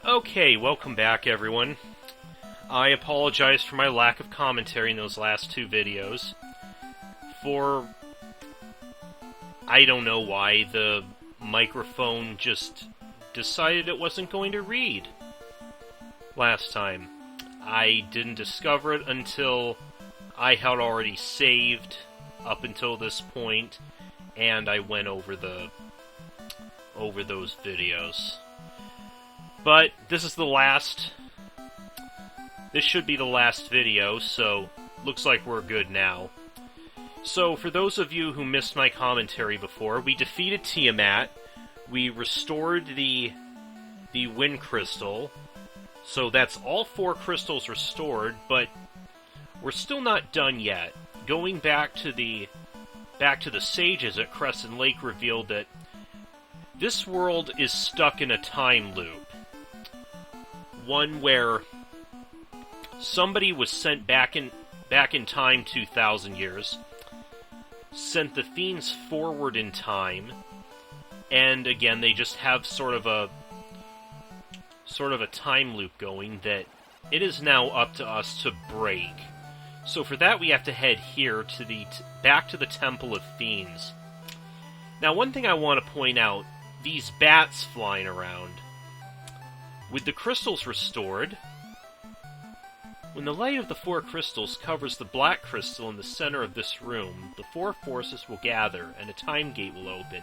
Okay, welcome back everyone. I apologize for my lack of commentary in those last two videos. I don't know why, the microphone just decided it wasn't going to read last time. I didn't discover it until I had already saved up until this point, and I went over those videos. But this should be the last video, so looks like we're good now. So, for those of you who missed my commentary before, we defeated Tiamat, we restored the Wind Crystal, so that's all 4 crystals restored, but we're still not done yet. Going back to the sages at Crescent Lake revealed that this world is stuck in a time loop. One where somebody was sent back in time 2,000 years, sent the fiends forward in time, and again they just have sort of a time loop going that it is now up to us to break. So for that we have to head here to back to the Temple of Fiends. Now one thing I want to point out, these bats flying around. With the crystals restored, when the light of the 4 crystals covers the black crystal in the center of this room, the 4 forces will gather, and a time gate will open.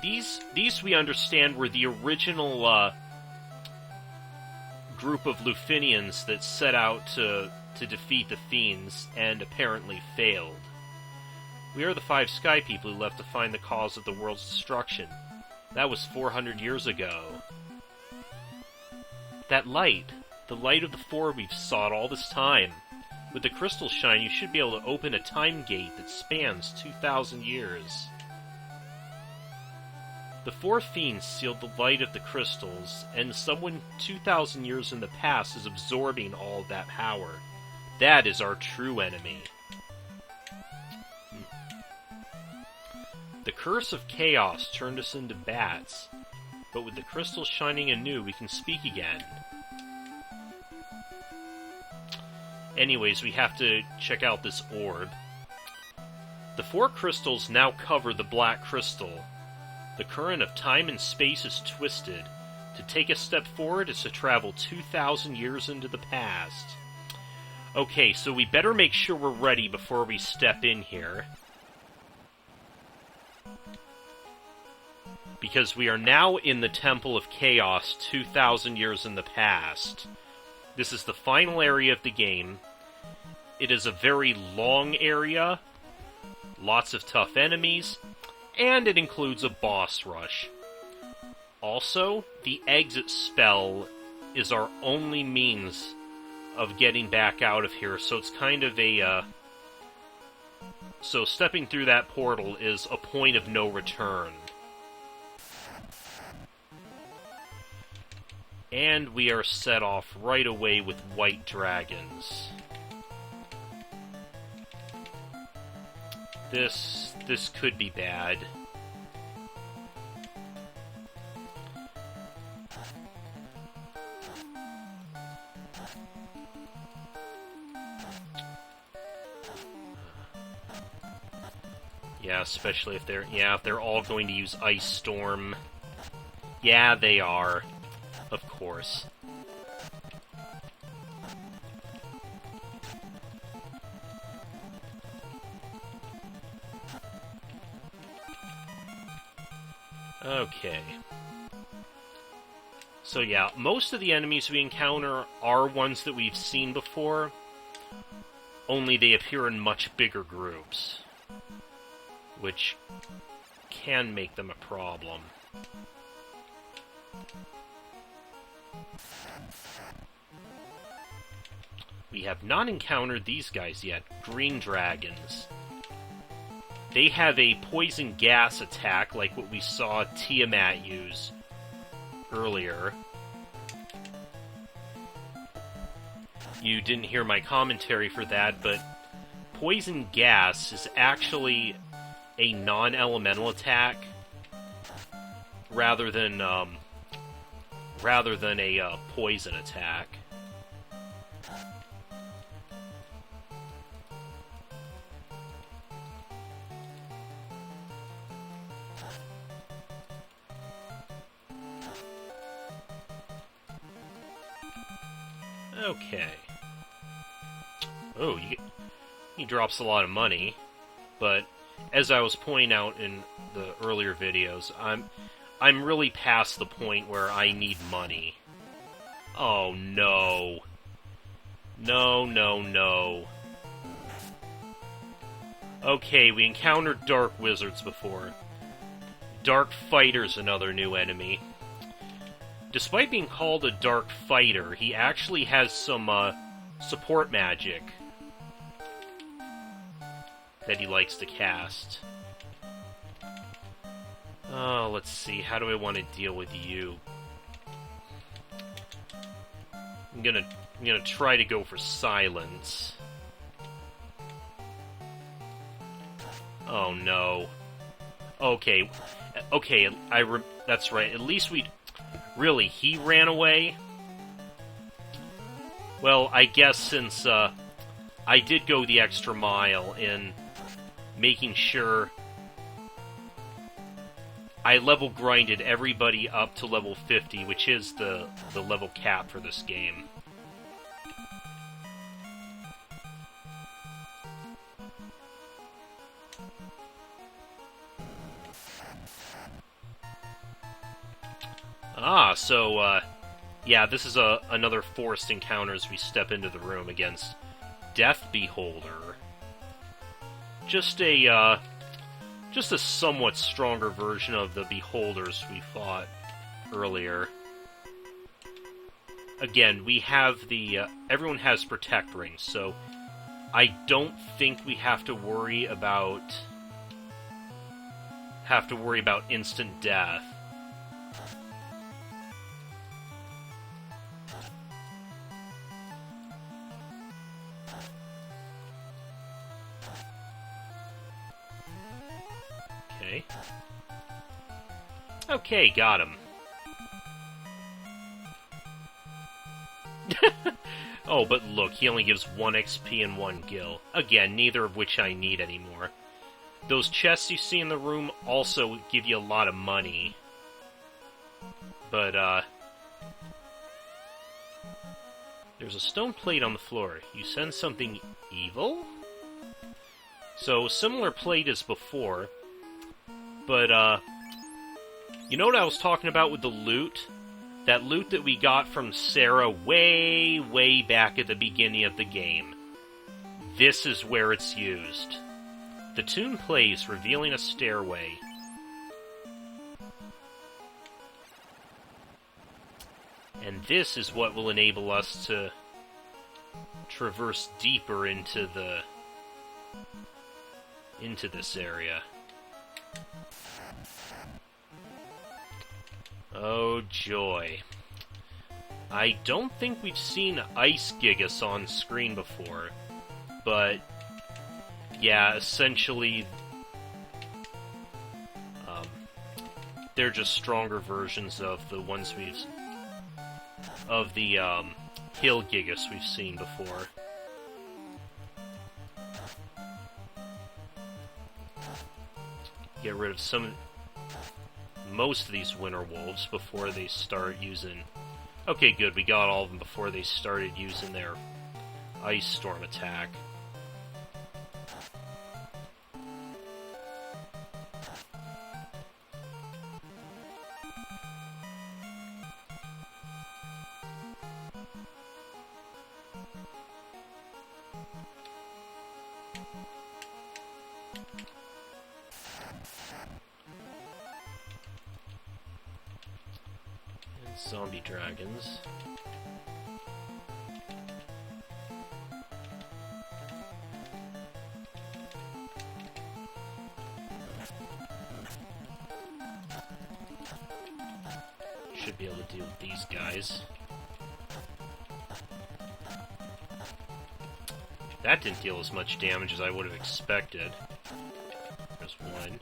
These we understand were the original group of Lufinians that set out to defeat the fiends, and apparently failed. We are the 5 sky people who left to find the cause of the world's destruction. That was 400 years ago. That light, the light of the 4 we've sought all this time. With the crystal shine, you should be able to open a time gate that spans 2,000 years. The 4 fiends sealed the light of the crystals, and someone 2,000 years in the past is absorbing all of that power. That is our true enemy. The curse of chaos turned us into bats, but with the crystals shining anew, we can speak again. Anyways, we have to check out this orb. The 4 crystals now cover the black crystal. The current of time and space is twisted. To take a step forward is to travel 2,000 years into the past. Okay, so we better make sure we're ready before we step in here. Because we are now in the Temple of Chaos 2,000 years in the past. This is the final area of the game. It is a very long area, lots of tough enemies, and it includes a boss rush. Also, the exit spell is our only means of getting back out of here, so it's kind of a... So stepping through that portal is a point of no return. And we are set off right away with white dragons. This could be bad. Yeah, especially if they're all going to use Ice Storm. Yeah, they are. Of course. Okay. So yeah, most of the enemies we encounter are ones that we've seen before, only they appear in much bigger groups, which can make them a problem. We have not encountered these guys yet, green dragons. They have a poison gas attack like what we saw Tiamat use earlier. You didn't hear my commentary for that, but poison gas is actually a non-elemental attack rather than rather than a poison attack. Okay. Oh, he drops a lot of money, but as I was pointing out in the earlier videos, I'm really past the point where I need money. Oh no. No, no, no. Okay, we encountered Dark Wizards before. Dark Fighter's another new enemy. Despite being called a Dark Fighter, he actually has some support magic that he likes to cast. Oh, let's see. How do I want to deal with you? I'm gonna try to go for silence. Oh no. Okay. Okay, that's right. At least we... Really, he ran away? Well, I guess since I did go the extra mile in making sure I level grinded everybody up to level 50, which is the level cap for this game. Ah, so, yeah, this is another forced encounter as we step into the room against Death Beholder. Just a somewhat stronger version of the Beholders we fought earlier. Again, we have the, everyone has Protect Rings, so I don't think we have to worry about instant death. Okay. Okay, got him. Oh, but look, he only gives 1 XP and 1 gil. Again, neither of which I need anymore. Those chests you see in the room also give you a lot of money. But, there's a stone plate on the floor. You sense something evil? So, similar plate as before. But, you know what I was talking about with the loot? That loot that we got from Sarah way, way back at the beginning of the game. This is where it's used. The tune plays, revealing a stairway. And this is what will enable us to traverse deeper into this area. Oh, joy. I don't think we've seen Ice Gigas on screen before, but yeah, essentially, they're just stronger versions of the ones of the Hill Gigas we've seen before. Get rid of most of these Winter Wolves before they start using... Okay, good, we got all of them before they started using their Ice Storm attack. Zombie dragons. Should be able to deal with these guys. That didn't deal as much damage as I would have expected. There's one.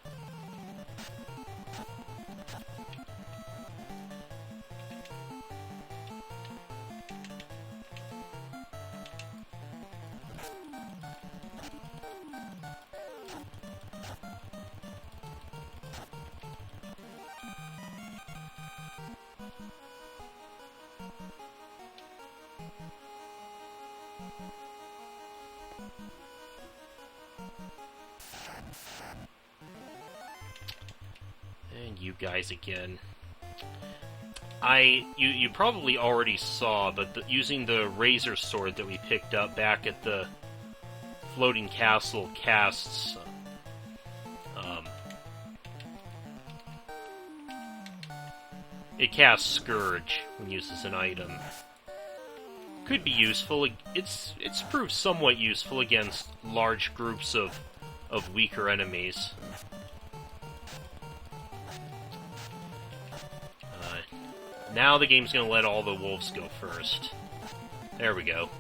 And you guys again. You probably already saw, but using the razor sword that we picked up back at the floating castle casts it casts Scourge when used as an item. Could be useful. It's proved somewhat useful against large groups of weaker enemies. Now the game's gonna let all the wolves go first. There we go.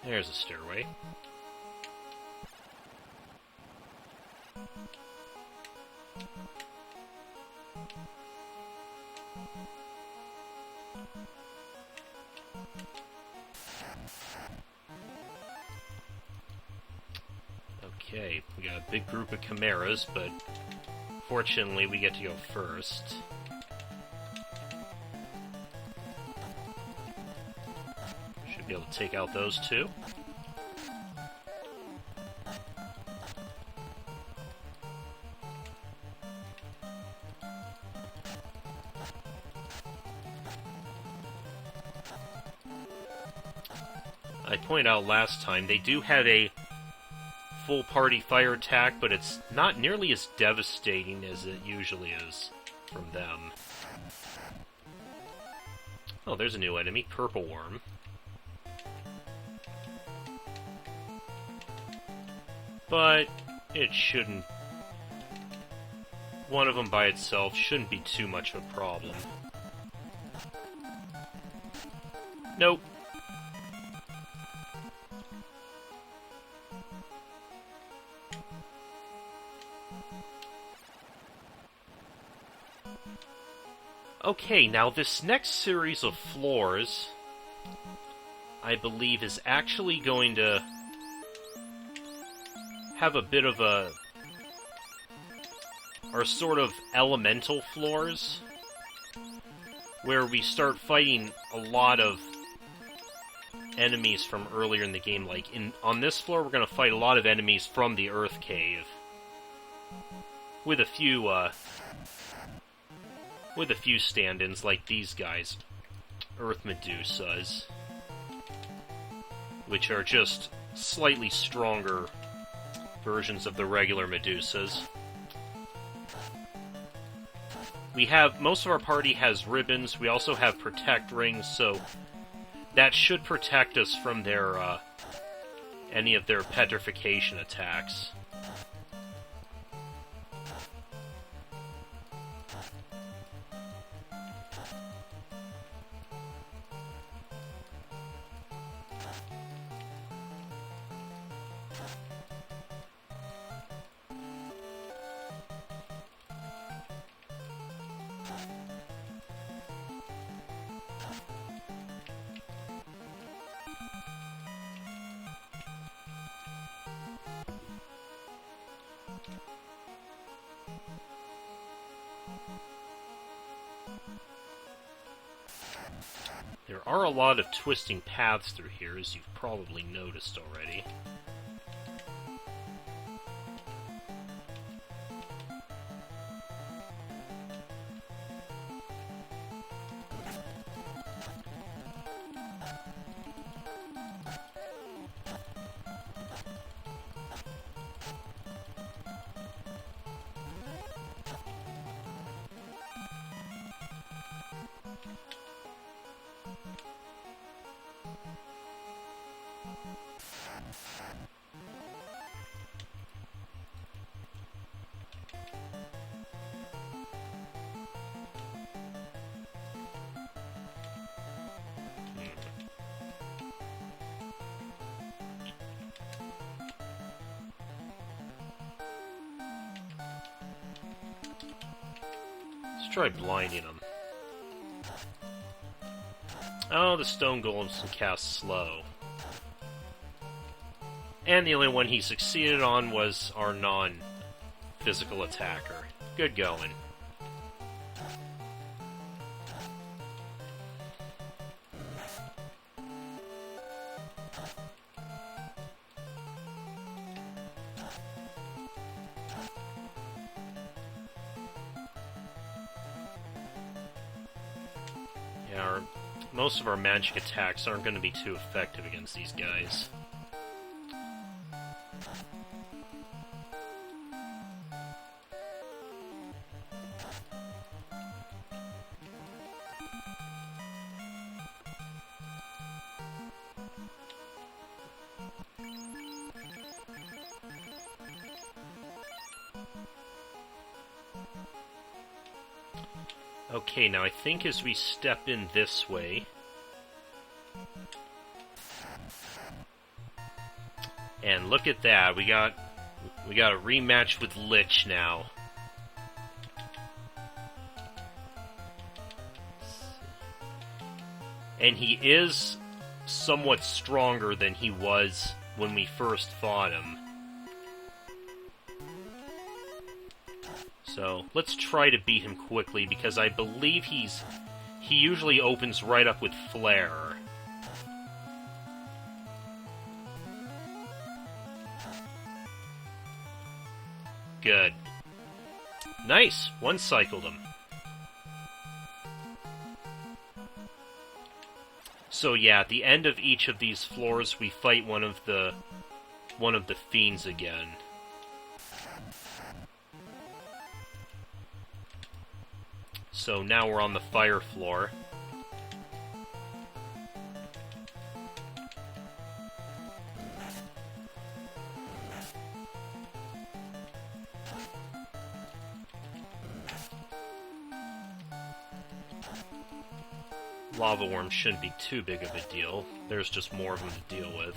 There's a stairway. Okay, we got a big group of chimeras, but fortunately we get to go first. Should be able to take out those two. I pointed out last time, they do have a full party fire attack, but it's not nearly as devastating as it usually is from them. Oh, there's a new enemy, Purple Worm. But it shouldn't... One of them by itself shouldn't be too much of a problem. Nope. Okay, now this next series of floors, I believe, is actually going to have a bit of a... are sort of elemental floors, where we start fighting a lot of enemies from earlier in the game. Like, on this floor, we're going to fight a lot of enemies from the Earth Cave, with a few stand-ins like these guys, Earth Medusas, which are just slightly stronger versions of the regular Medusas. We have, most of our party has ribbons, we also have protect rings, so that should protect us from their, any of their petrification attacks. There are a lot of twisting paths through here, as you've probably noticed already. Let's try blinding them. Oh, the stone golems can cast slow. And the only one he succeeded on was our non-physical attacker. Good going. Yeah, most of our magic attacks aren't going to be too effective against these guys. Okay, now I think as we step in this way... And look at that, we got a rematch with Lich now. And he is somewhat stronger than he was when we first fought him. So, let's try to beat him quickly, because I believe he usually opens right up with Flare. Good. Nice! One-cycled him. So yeah, at the end of each of these floors, we fight one of the fiends again. So now we're on the fire floor. Lava worms shouldn't be too big of a deal. There's just more of them to deal with.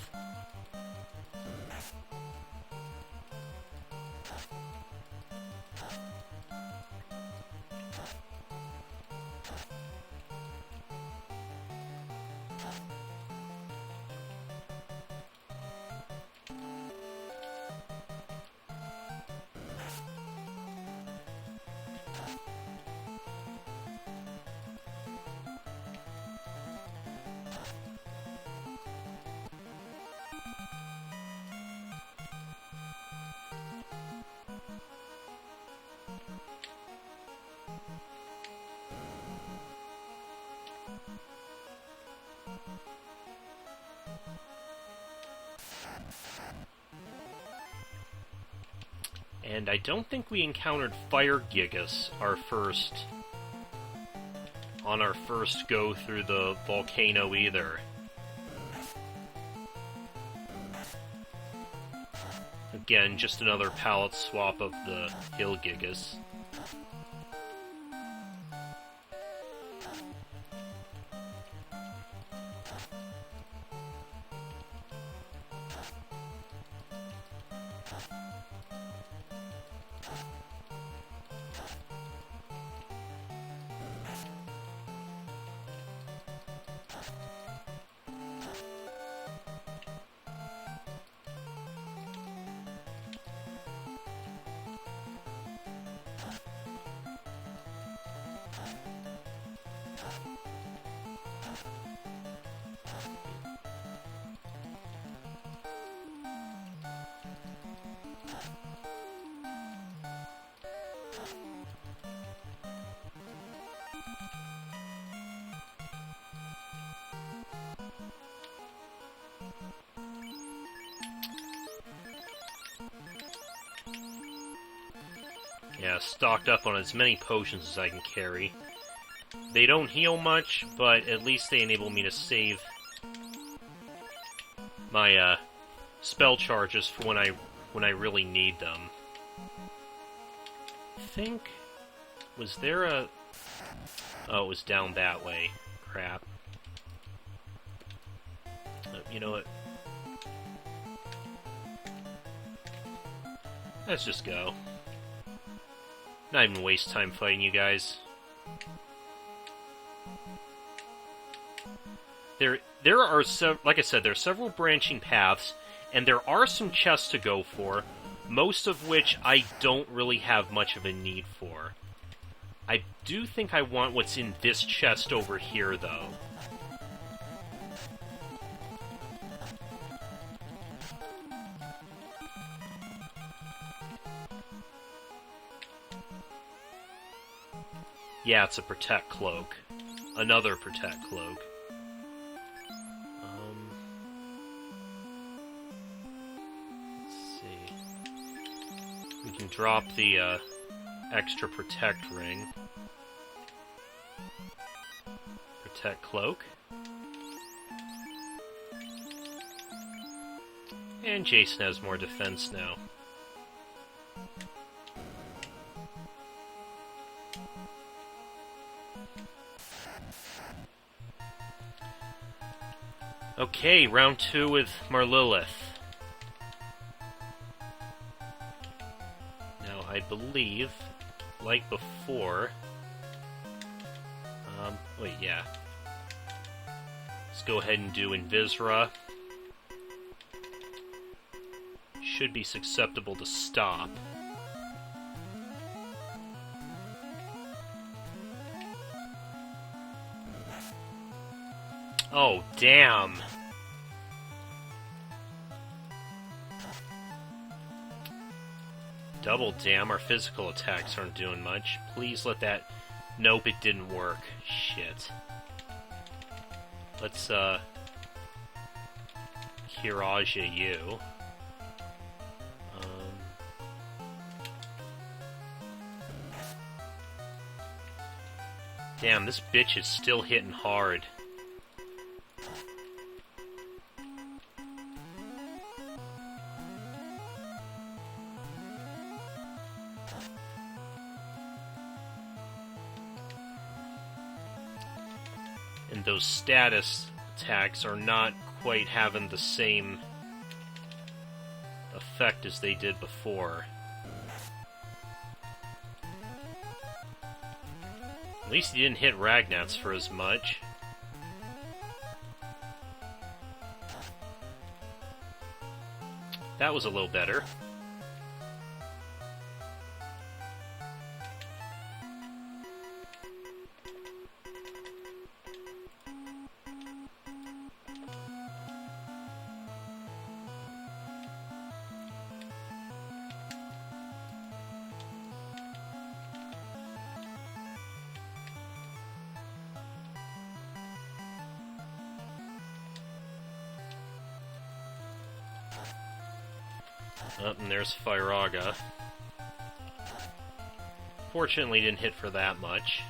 And I don't think we encountered Fire Gigas on our first go through the volcano either. Again, just another palette swap of the Hill Gigas. Yeah, stocked up on as many potions as I can carry. They don't heal much, but at least they enable me to save my spell charges for when I really need them. I think... was there a... oh, it was down that way. Crap. You know what? Let's just go. Not even waste time fighting you guys. There are like I said, there are several branching paths, and there are some chests to go for, most of which I don't really have much of a need for. I do think I want what's in this chest over here, though. Yeah, it's a Protect Cloak. Another Protect Cloak. Let's see. We can drop the extra Protect Ring. Protect Cloak. And Jason has more defense now. Okay, round 2 with Marlilith. Now, I believe, like before... wait, yeah. Let's go ahead and do Invisra. Should be susceptible to stop. Oh, damn. Double damn, our physical attacks aren't doing much. Please let that... Nope, it didn't work. Shit. Let's, Kiraja you. Damn, this bitch is still hitting hard. And those status attacks are not quite having the same effect as they did before. At least he didn't hit Ragnats for as much. That was a little better. Oh, and there's Firaga. Fortunately, didn't hit for that much.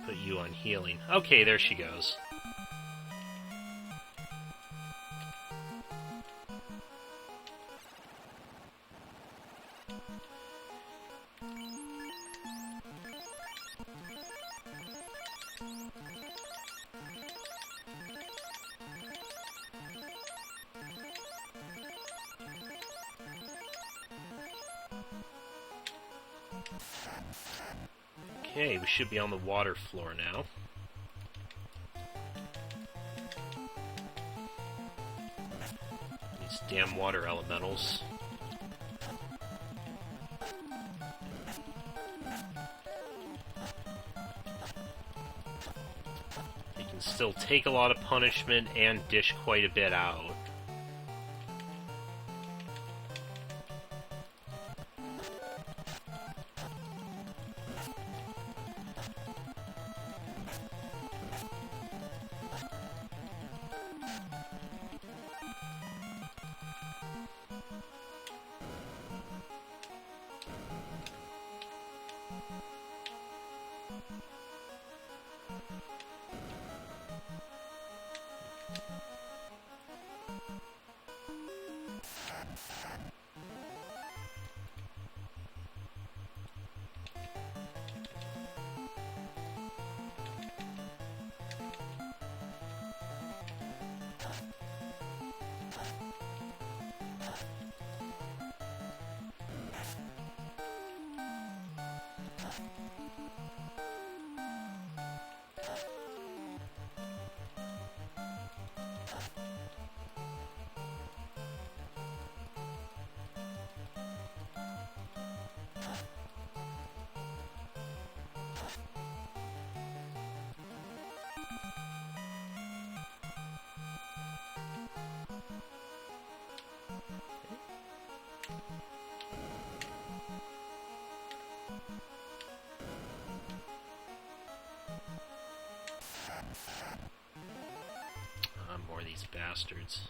Put you on healing. Okay, there she goes. Okay, we should be on the water floor now. These damn water elementals. They can still take a lot of punishment and dish quite a bit out. More of these bastards.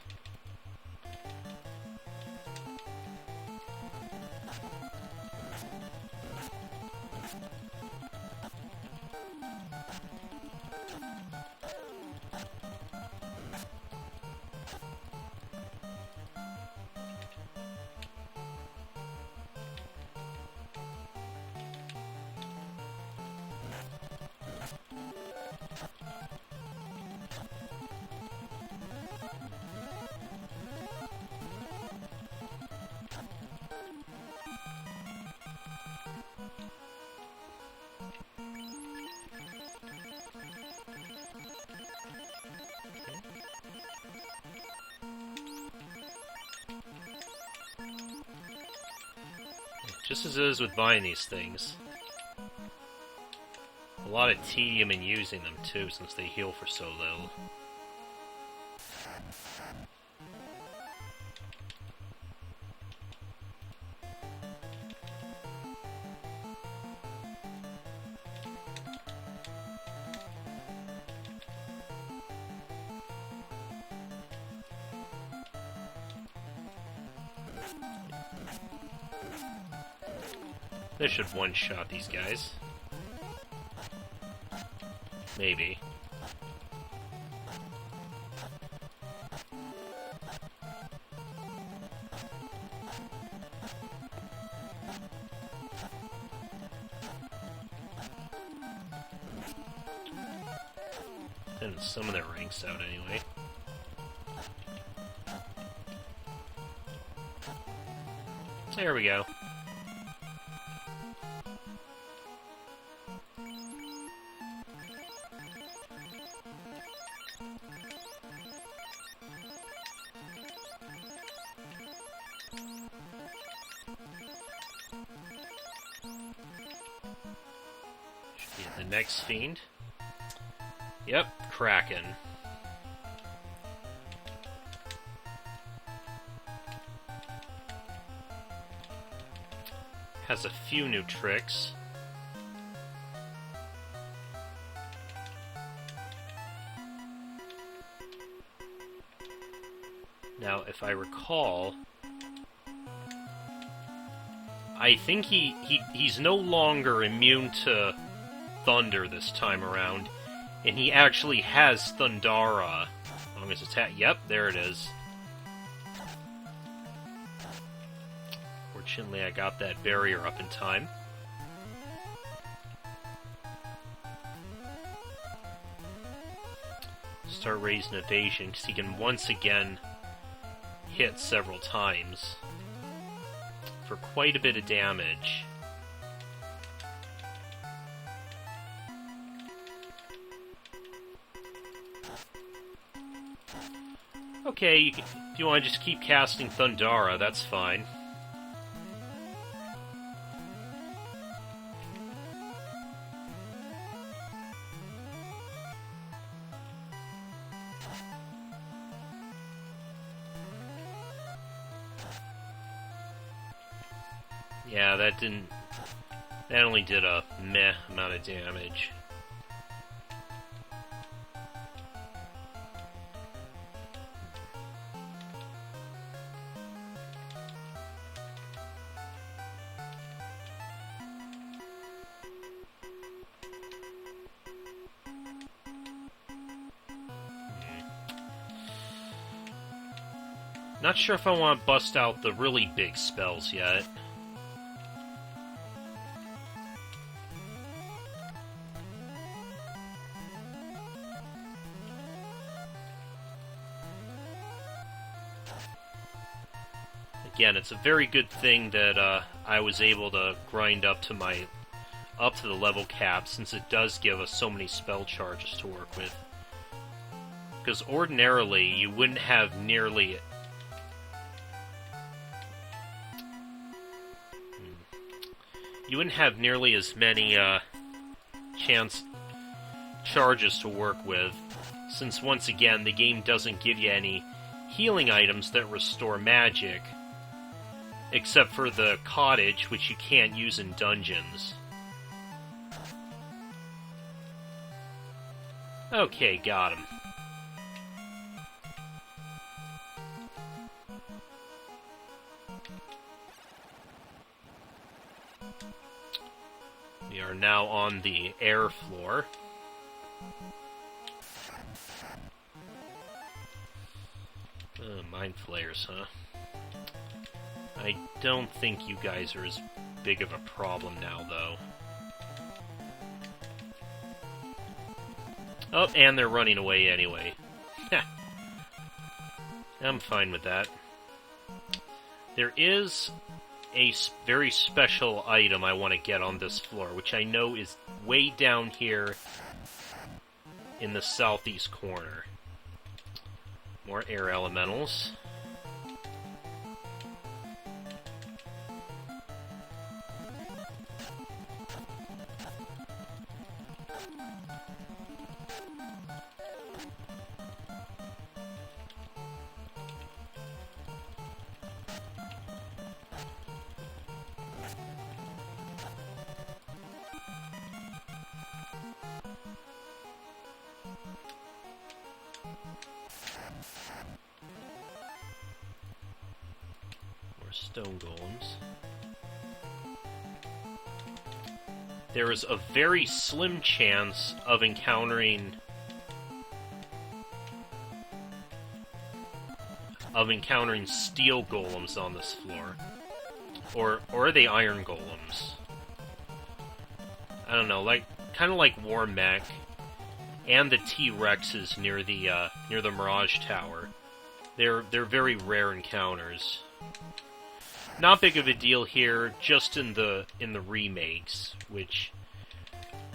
Just as it is with buying these things. A lot of tedium in using them too, since they heal for so little. This should one-shot these guys. Maybe. And some of their ranks out anyway. There we go. The next fiend. Yep, Kraken. Has a few new tricks. Now, if I recall, I think he's no longer immune to Thunder this time around, and he actually has Thundara on his attack. Yep, there it is. Fortunately, I got that barrier up in time. Start raising evasion, because he can once again hit several times for quite a bit of damage. Okay, if you want to just keep casting Thundara, that's fine. Yeah, that only did a meh amount of damage. Not sure if I want to bust out the really big spells yet. Again, it's a very good thing that I was able to grind up to my up to the level cap, since it does give us so many spell charges to work with. Because ordinarily, you wouldn't have nearly... You wouldn't have nearly as many, charges to work with, since once again, the game doesn't give you any healing items that restore magic, except for the cottage, which you can't use in dungeons. Okay, got him. We are now on the air floor. Mind flayers, huh? I don't think you guys are as big of a problem now, though. Oh, and they're running away anyway. I'm fine with that. There is a very special item I want to get on this floor, which I know is way down here in the southeast corner. More air elementals. Stone golems. There is a very slim chance of encountering steel golems on this floor. Or are they iron golems? I don't know, kind of like War Mech and the T-Rexes near the Mirage Tower. They're very rare encounters. Not big of a deal here, just in the remakes,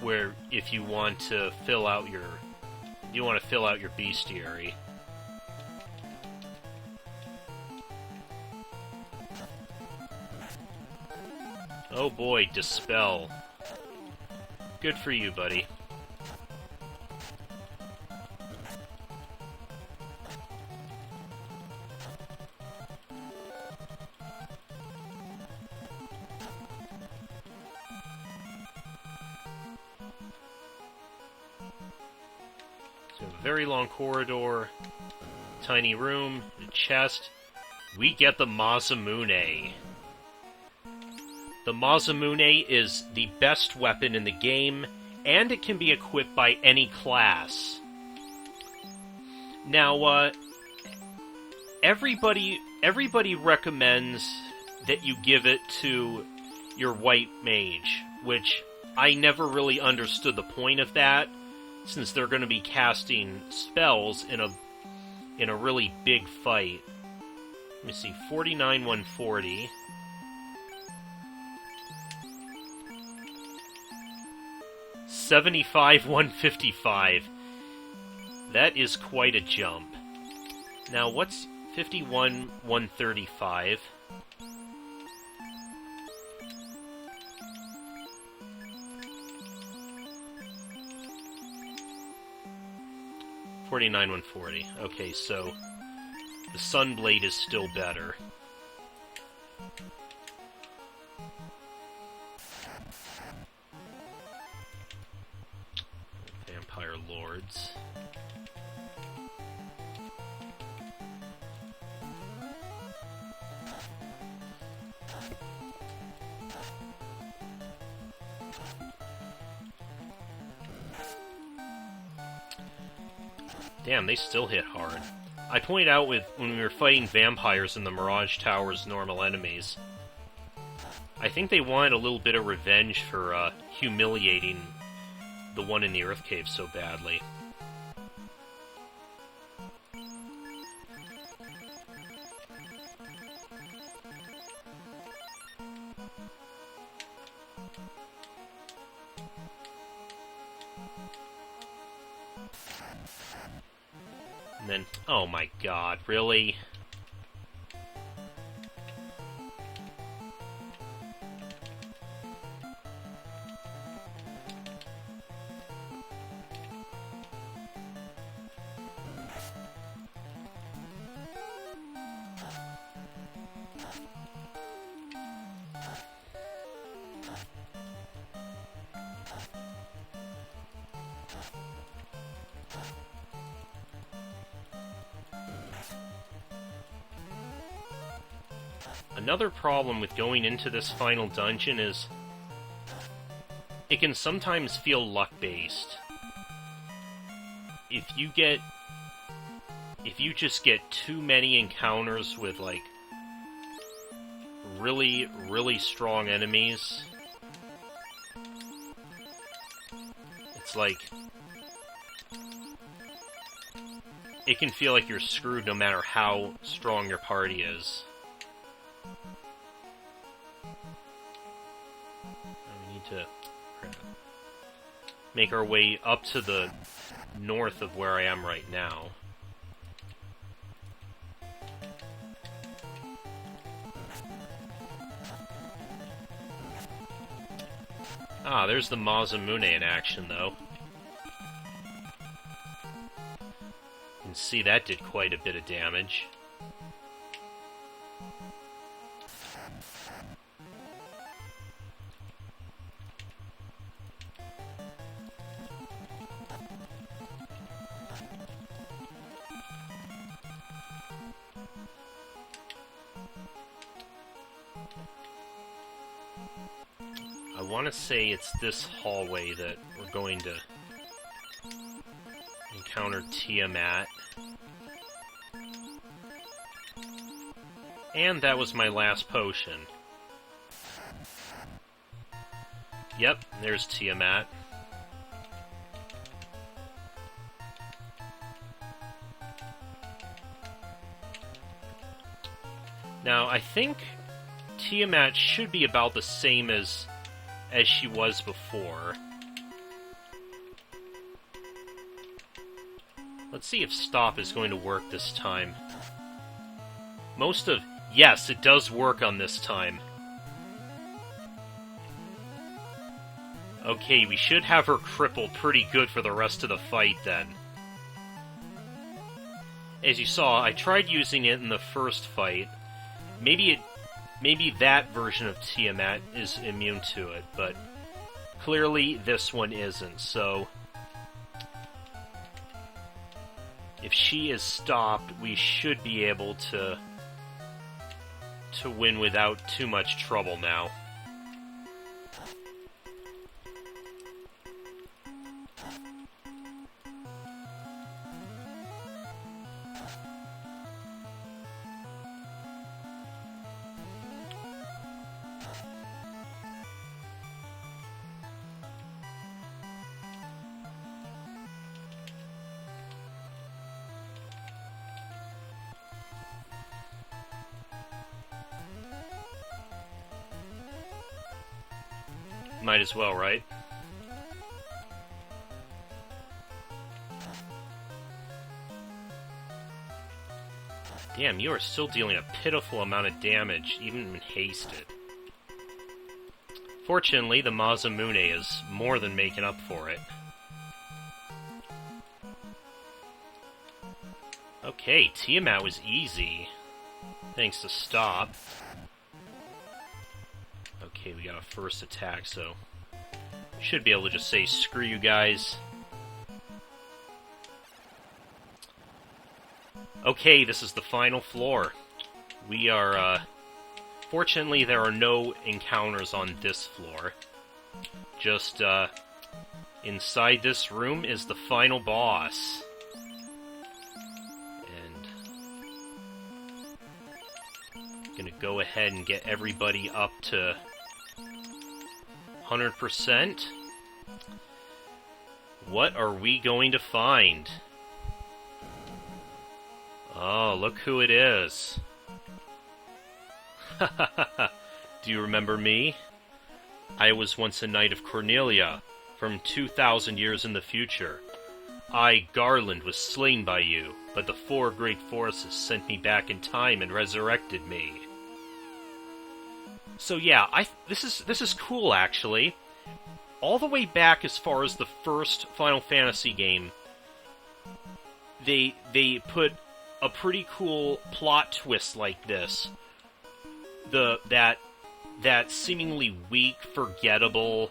where if you want to fill out your bestiary. Oh boy, Dispel. Good for you, buddy. Very long corridor, tiny room, a chest. We get the Masamune. The Masamune is the best weapon in the game, and it can be equipped by any class. Now, everybody recommends that you give it to your white mage, which I never really understood the point of that, since they're going to be casting spells in a really big fight. Let me see, 49 140. $75 $155. That is quite a jump. Now, what's 51 $135? $49 $140. Okay, so the Sunblade is still better. Vampire Lords. Damn, they still hit hard. I pointed out when we were fighting vampires in the Mirage Tower's normal enemies, I think they wanted a little bit of revenge for humiliating the one in the Earth Cave so badly. And then, oh my god, really? Another problem with going into this final dungeon is it can sometimes feel luck-based. If you just get too many encounters with, like, really, really strong enemies, it's like, it can feel like you're screwed no matter how strong your party is. We need to make our way up to the north of where I am right now. Ah, there's the Masamune in action, though. You can see that did quite a bit of damage. I want to say it's this hallway that we're going to encounter Tiamat. And that was my last potion. Yep, there's Tiamat. Now, I think Tiamat should be about the same as she was before. Let's see if stop is going to work this time. Yes, it does work on this time. Okay, we should have her crippled pretty good for the rest of the fight then. As you saw, I tried using it in the first fight. Maybe that version of Tiamat is immune to it, but clearly this one isn't, so if she is stopped, we should be able to win without too much trouble now. Might as well, right? Damn, you are still dealing a pitiful amount of damage, even when hasted. Fortunately, the Masamune is more than making up for it. Okay, Tiamat was easy, thanks to stop. Okay, we got a first attack, so should be able to just say, screw you guys. Okay, this is the final floor. We are, fortunately there are no encounters on this floor. Just, inside this room is the final boss. And gonna go ahead and get everybody up to 100%. What are we going to find? Oh, look who it is. Do you remember me? I was once a knight of Cornelia, from 2,000 years in the future. I, Garland, was slain by you, but the four great forces sent me back in time and resurrected me. So yeah, this is cool, actually. All the way back as far as the first Final Fantasy game, they put a pretty cool plot twist like this. That seemingly weak, forgettable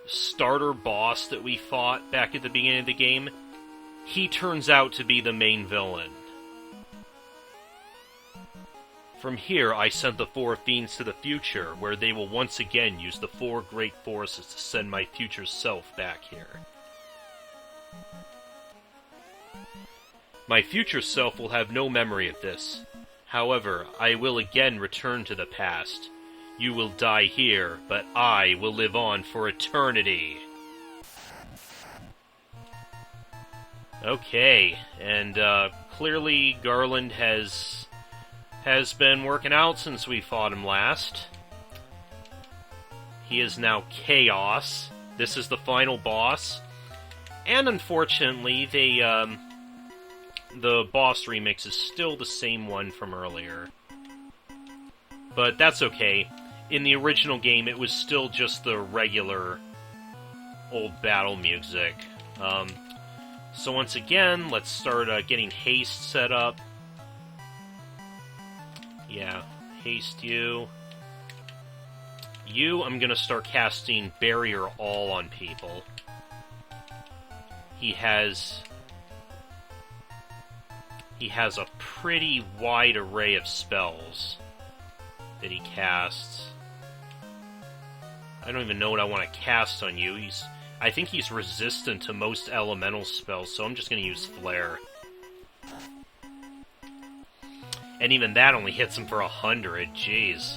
starter boss that we fought back at the beginning of the game, he turns out to be the main villain. From here, I sent the four fiends to the future, where they will once again use the four great forces to send my future self back here. My future self will have no memory of this. However, I will again return to the past. You will die here, but I will live on for eternity. Okay, and clearly Garland has been working out since we fought him last. He is now Chaos. This is the final boss. And unfortunately, the boss remix is still the same one from earlier. But that's okay. In the original game, it was still just the regular old battle music. So once again, let's start getting haste set up. Yeah, haste you. You, I'm gonna start casting Barrier All on people. He has a pretty wide array of spells that he casts. I don't even know what I want to cast on you. I think he's resistant to most elemental spells, so I'm just going to use Flare. And even that only hits him for 100, jeez.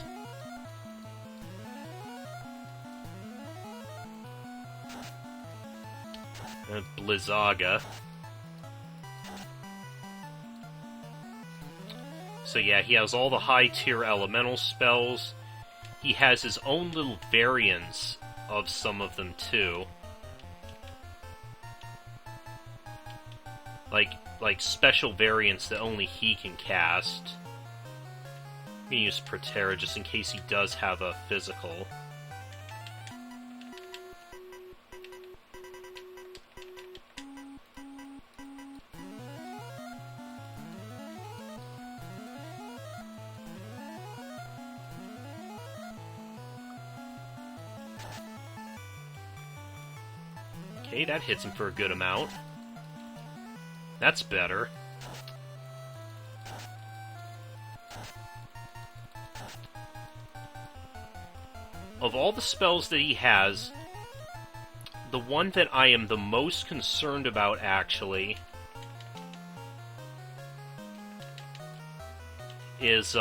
Blizzaga. So yeah, he has all the high-tier elemental spells. He has his own little variants of some of them, too. Like special variants that only he can cast. I'm gonna use Protera just in case he does have a physical. Okay, that hits him for a good amount. That's better. Of all the spells that he has, the one that I am the most concerned about, actually, is,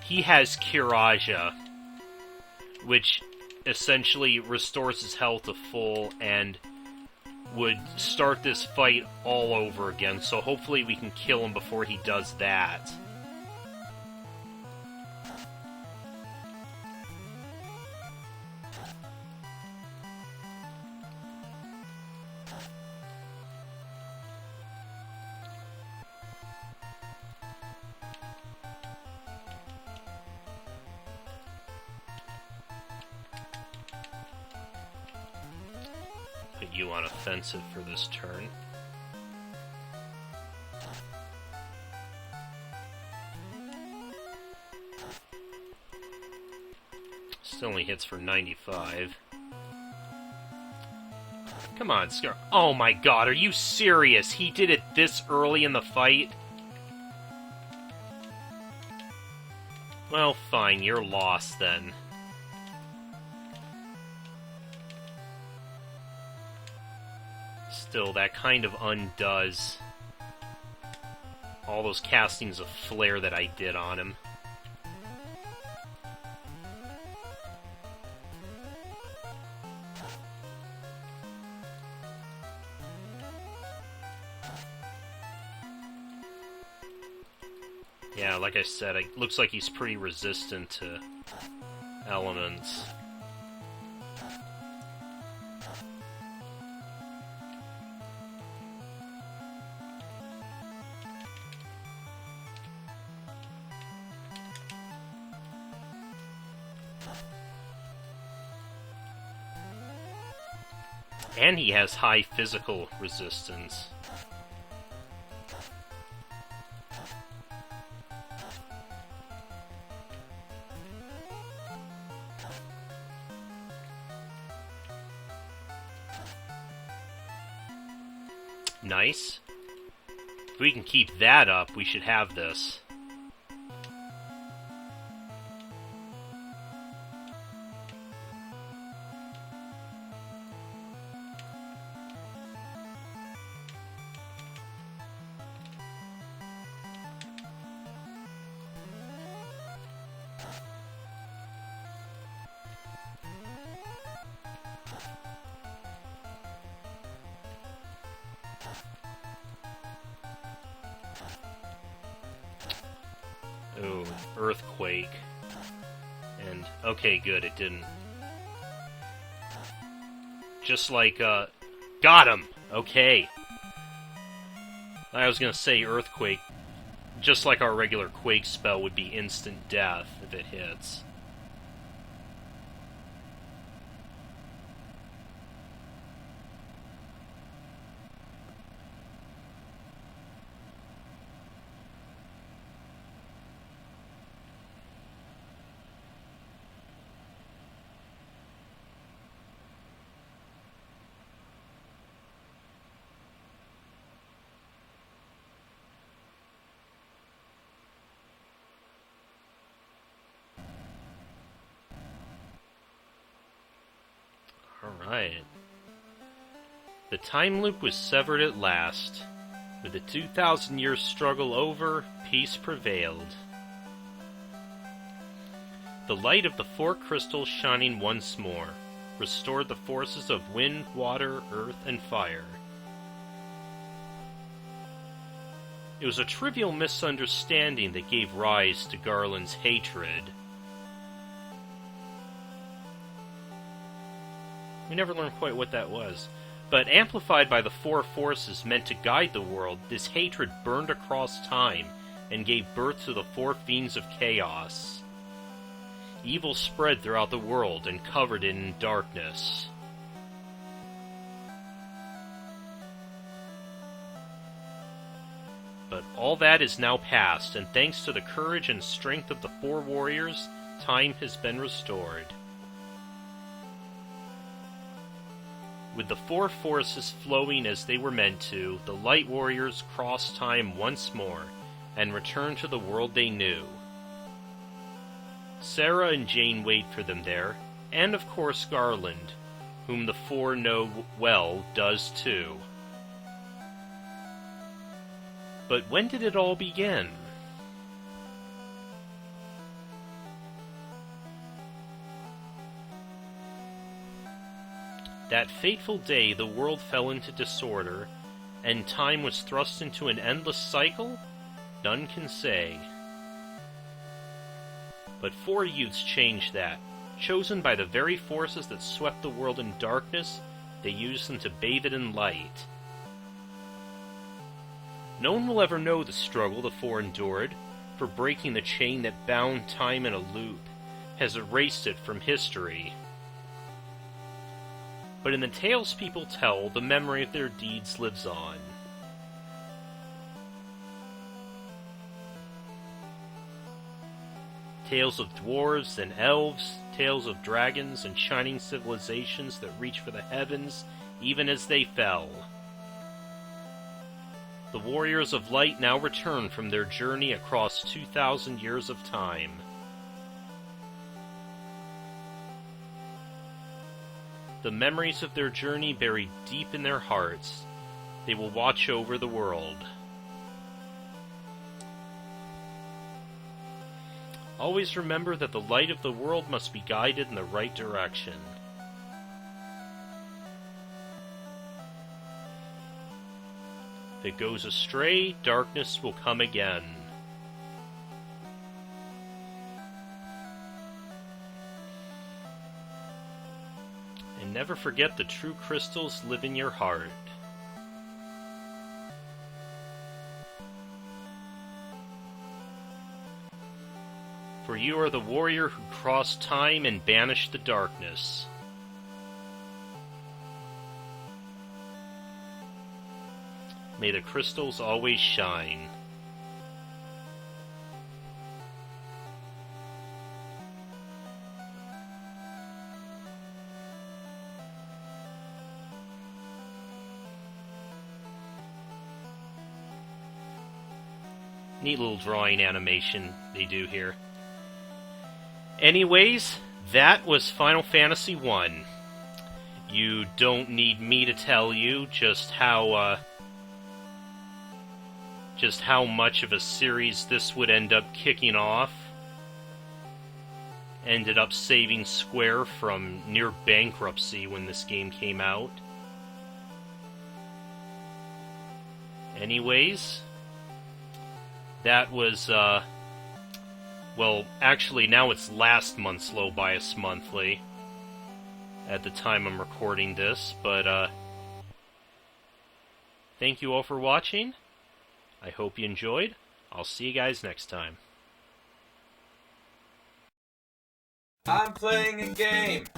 he has Kiraja, which essentially restores his health to full and would start this fight all over again, so hopefully we can kill him before he does that. Put you on offensive for this turn. Still only hits for 95. Come on, Scar. Oh my god, are you serious? He did it this early in the fight? Well, fine, you're lost then. Still, that kind of undoes all those castings of Flare that I did on him. Yeah, like I said, it looks like he's pretty resistant to elements. And he has high physical resistance. Nice. If we can keep that up, we should have this. Ooh, earthquake. And, okay, good, it didn't. Just like, got him! Okay. I was gonna say earthquake, just like our regular quake spell would be instant death if it hits. Alright. The time loop was severed at last. With the 2,000-year struggle over, peace prevailed. The light of the four crystals shining once more restored the forces of wind, water, earth, and fire. It was a trivial misunderstanding that gave rise to Garland's hatred. We never learned quite what that was. But amplified by the four forces meant to guide the world, this hatred burned across time and gave birth to the four fiends of chaos. Evil spread throughout the world and covered it in darkness. But all that is now past, and thanks to the courage and strength of the four warriors, time has been restored. With the four forces flowing as they were meant to, the Light Warriors crossed time once more and returned to the world they knew. Sarah and Jane wait for them there, and of course Garland, whom the four know well, does too. But when did it all begin? That fateful day the world fell into disorder, and time was thrust into an endless cycle? None can say. But four youths changed that. Chosen by the very forces that swept the world in darkness, they used them to bathe it in light. No one will ever know the struggle the four endured, for breaking the chain that bound time in a loop has erased it from history. But in the tales people tell, the memory of their deeds lives on. Tales of dwarves and elves, tales of dragons and shining civilizations that reach for the heavens even as they fell. The warriors of light now return from their journey across 2,000 years of time. The memories of their journey buried deep in their hearts, they will watch over the world. Always remember that the light of the world must be guided in the right direction. If it goes astray, darkness will come again. And never forget the true crystals live in your heart. For you are the warrior who crossed time and banished the darkness. May the crystals always shine. Neat little drawing animation they do here. Anyways, that was Final Fantasy I. You don't need me to tell you just how much of a series this would end up kicking off. Ended up saving Square from near bankruptcy when this game came out. Anyways, that was, well, actually now it's last month's Low Bias Monthly, at the time I'm recording this, but, thank you all for watching. I hope you enjoyed. I'll see you guys next time. I'm playing a game.